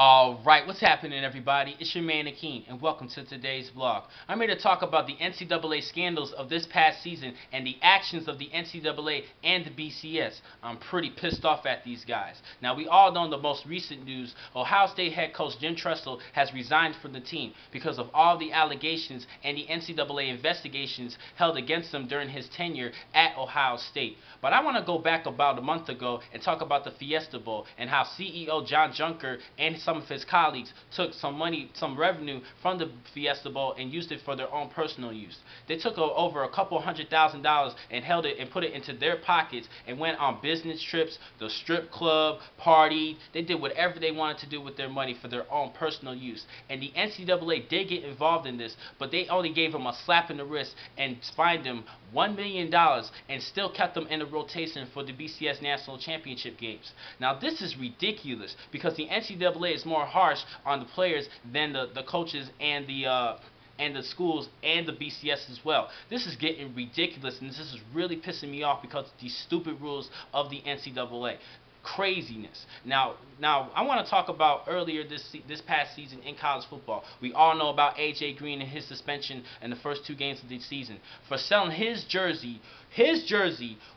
Alright, what's happening everybody? It's your man Akeem and welcome to today's vlog. I'm here to talk about the NCAA scandals of this past season and the actions of the NCAA and the BCS. I'm pretty pissed off at these guys. Now we all know the most recent news, Ohio State head coach Jim Tressel has resigned from the team because of all the allegations and the NCAA investigations held against him during his tenure at Ohio State. But I want to go back about a month ago and talk about the Fiesta Bowl and how CEO John Junker and some of his colleagues took some money, some revenue from the Fiesta Bowl and used it for their own personal use. They took over a couple $100,000 and held it and put it into their pockets and went on business trips, the strip club, partied. They did whatever they wanted to do with their money for their own personal use. And the NCAA did get involved in this, but they only gave him a slap in the wrist and fined him $1 million and still kept them in the rotation for the BCS National Championship games. Now this is ridiculous because the NCAA is more harsh on the players than the coaches and the schools and the BCS as well. This is getting ridiculous and this is really pissing me off because of these stupid rules of the NCAA. Craziness. Now I want to talk about earlier this past season in college football. We all know about AJ Green and his suspension in the first 2 games of the season for selling his jersey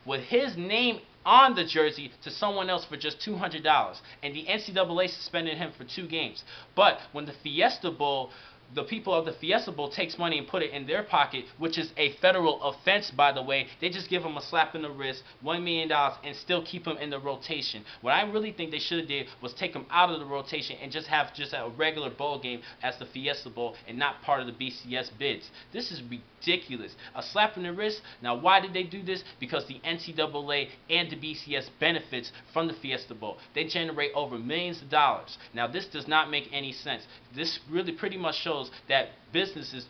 with his name on the jersey to someone else for just $200, and the NCAA suspended him for 2 games. But when the Fiesta Bowl, the people of the Fiesta Bowl takes money and put it in their pocket, which is a federal offense, by the way, they just give him a slap in the wrist, $1 million, and still keep him in the rotation. What I really think they should have did was take him out of the rotation and just have a regular bowl game as the Fiesta Bowl and not part of the BCS bids. This is ridiculous. A slap in the wrist. Now, why did they do this? Because the NCAA and the BCS benefits from the Fiesta Bowl. They generate over millions of dollars. Now, this does not make any sense. This really pretty much shows that business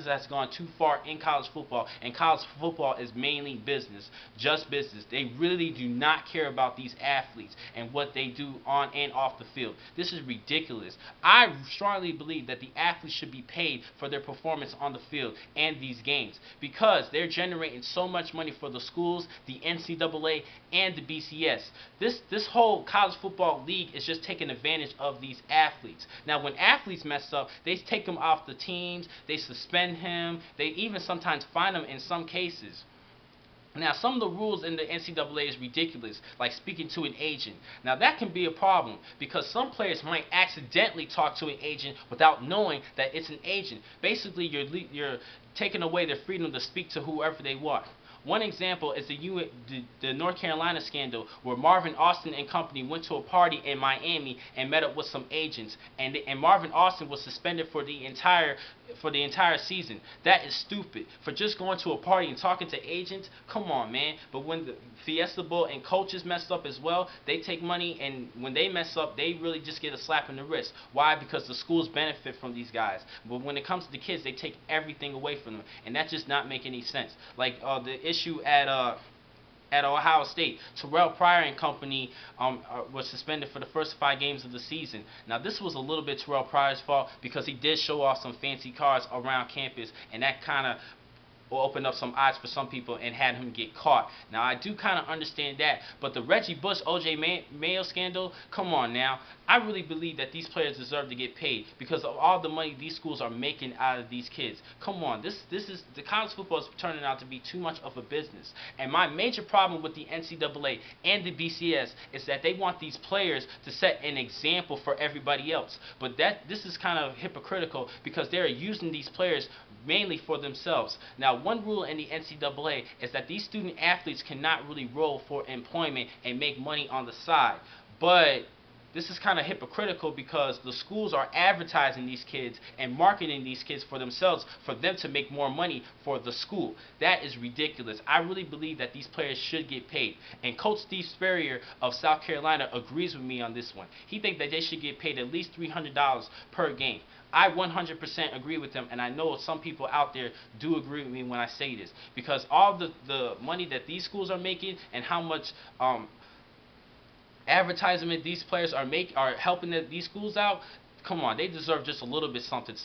has gone too far in college football, and college football is mainly business, just business. They really do not care about these athletes and what they do on and off the field. This is ridiculous. I strongly believe that the athletes should be paid for their performance on the field and these games because they're generating so much money for the schools, the NCAA, and the BCS. This whole college football league is just taking advantage of these athletes. Now, when athletes mess up, they take them off the teams, they suspend him, they even sometimes fine him in some cases. Now, some of the rules in the NCAA is ridiculous, like speaking to an agent. Now, that can be a problem because some players might accidentally talk to an agent without knowing that it's an agent. Basically, you're taking away their freedom to speak to whoever they want. One example is the North Carolina scandal where Marvin Austin and company went to a party in Miami and met up with some agents, and Marvin Austin was suspended for the entire season. That is stupid. For just going to a party and talking to agents, come on, man. But when the Fiesta Bowl and coaches messed up as well, they take money, and when they mess up, they really just get a slap in the wrist. Why? Because the schools benefit from these guys. But when it comes to the kids, they take everything away from them, and that just not make any sense. Like the issue at Ohio State, Terrell Pryor and company was suspended for the first 5 games of the season. Now, this was a little bit Terrell Pryor's fault because he did show off some fancy cars around campus, and that kind of opened up some eyes for some people and had him get caught. Now, I do kind of understand that, but the Reggie Bush, OJ Mayo scandal, come on now. I really believe that these players deserve to get paid because of all the money these schools are making out of these kids. Come on, this is the college football is turning out to be too much of a business. And my major problem with the NCAA and the BCS is that they want these players to set an example for everybody else. But this is kind of hypocritical because they're using these players mainly for themselves. Now, one rule in the NCAA is that these student athletes cannot really roll for employment and make money on the side. But this is kind of hypocritical because the schools are advertising these kids and marketing these kids for themselves for them to make more money for the school. That is ridiculous. I really believe that these players should get paid. And Coach Steve Spurrier of South Carolina agrees with me on this one. He thinks that they should get paid at least $300 per game. I 100% agree with him, and I know some people out there do agree with me when I say this because all the money that these schools are making and how much advertisement these players are helping these schools out. Come on, they deserve just a little bit something.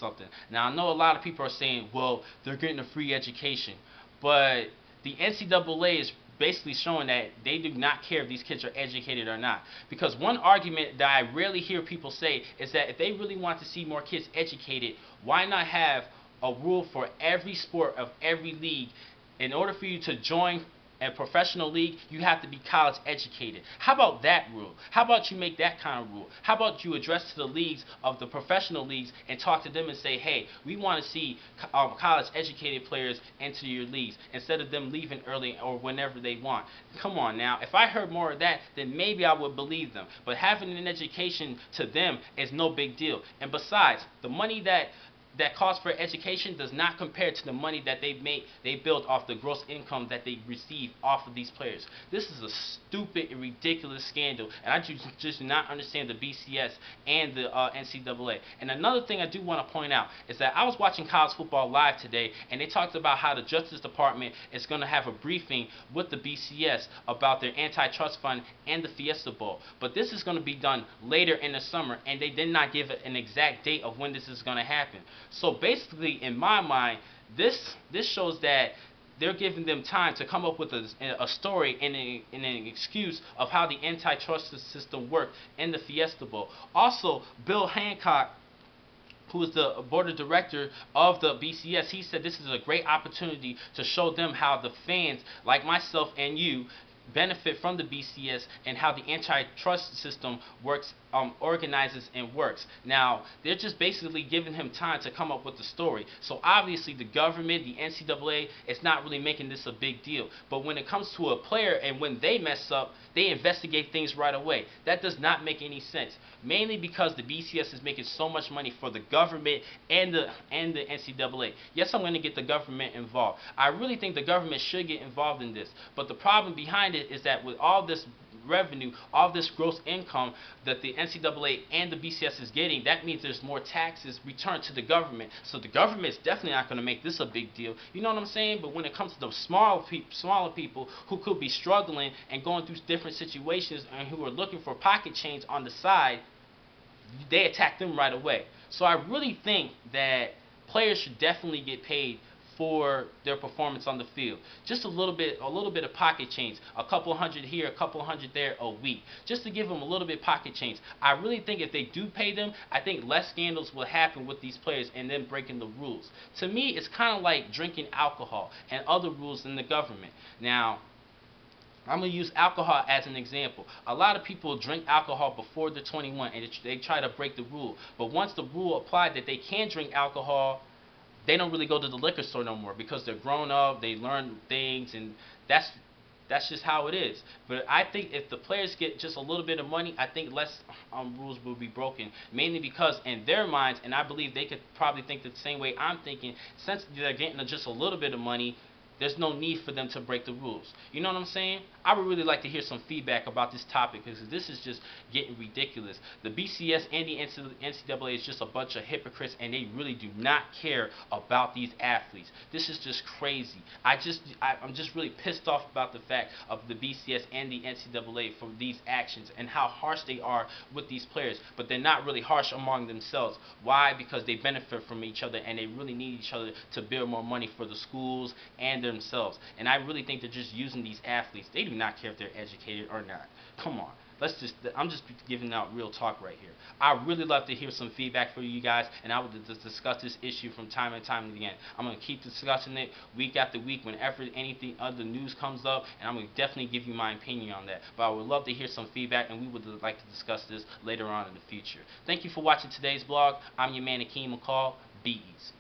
Now, I know a lot of people are saying, well, they're getting a free education, but the NCAA is basically showing that they do not care if these kids are educated or not. Because one argument that I rarely hear people say is that if they really want to see more kids educated, why not have a rule for every sport of every league? In order for you to join a professional league, you have to be college educated. How about that rule? How about you make that kind of rule? How about you address to the leagues of the professional leagues and talk to them and say, hey, we want to see college educated players enter your leagues instead of them leaving early or whenever they want. Come on now. If I heard more of that, then maybe I would believe them. But having an education to them is no big deal. And besides, the money that cost for education does not compare to the money that they build off the gross income that they receive off of these players. This is a stupid and ridiculous scandal, and I just do not understand the BCS and the NCAA. And another thing I do want to point out is that I was watching college football live today, and they talked about how the Justice Department is going to have a briefing with the BCS about their antitrust fund and the Fiesta Bowl. But this is going to be done later in the summer, and they did not give an exact date of when this is going to happen. So basically, in my mind, this shows that they're giving them time to come up with a story and an excuse of how the antitrust system worked in the Fiesta Bowl. Also, Bill Hancock, who is the board of director of the BCS, he said this is a great opportunity to show them how the fans, like myself and you, benefit from the BCS and how the antitrust system works, organizes and works. Now, they're just basically giving him time to come up with the story. So obviously the government, the NCAA, is not really making this a big deal. But when it comes to a player and when they mess up, they investigate things right away. That does not make any sense. Mainly because the BCS is making so much money for the government and the NCAA. Yes, I'm going to get the government involved. I really think the government should get involved in this. But the problem behind it is that with all this revenue, all this gross income that the NCAA and the BCS is getting, that means there's more taxes returned to the government. So the government is definitely not going to make this a big deal. You know what I'm saying? But when it comes to the smaller people who could be struggling and going through different situations and who are looking for pocket change on the side, they attack them right away. So I really think that players should definitely get paid for their performance on the field. Just a little bit of pocket change, a couple hundred here, a couple hundred there a week, just to give them a little bit of pocket change. I really think if they do pay them, I think less scandals will happen with these players and them breaking the rules. To me, it's kind of like drinking alcohol and other rules in the government. Now, I'm going to use alcohol as an example. A lot of people drink alcohol before they're 21 and they try to break the rule. But once the rule applied that they can drink alcohol, they don't really go to the liquor store no more because they're grown up, they learn things, and that's just how it is. But I think if the players get just a little bit of money, I think less rules will be broken. Mainly because in their minds, and I believe they could probably think the same way I'm thinking, since they're getting just a little bit of money, there's no need for them to break the rules. You know what I'm saying? I would really like to hear some feedback about this topic because this is just getting ridiculous. The BCS and the NCAA is just a bunch of hypocrites and they really do not care about these athletes. This is just crazy. I'm just really pissed off about the fact of the BCS and the NCAA for these actions and how harsh they are with these players. But they're not really harsh among themselves. Why? Because they benefit from each other and they really need each other to build more money for the schools and themselves. And I really think they're just using these athletes. They do not care if they're educated or not. Come on. I'm just giving out real talk right here. I really love to hear some feedback from you guys, and I would discuss this issue from time and time again. I'm going to keep discussing it week after week whenever anything other news comes up, and I'm going to definitely give you my opinion on that. But I would love to hear some feedback, and we would like to discuss this later on in the future. Thank you for watching today's vlog. I'm your man, ncaa. Be easy.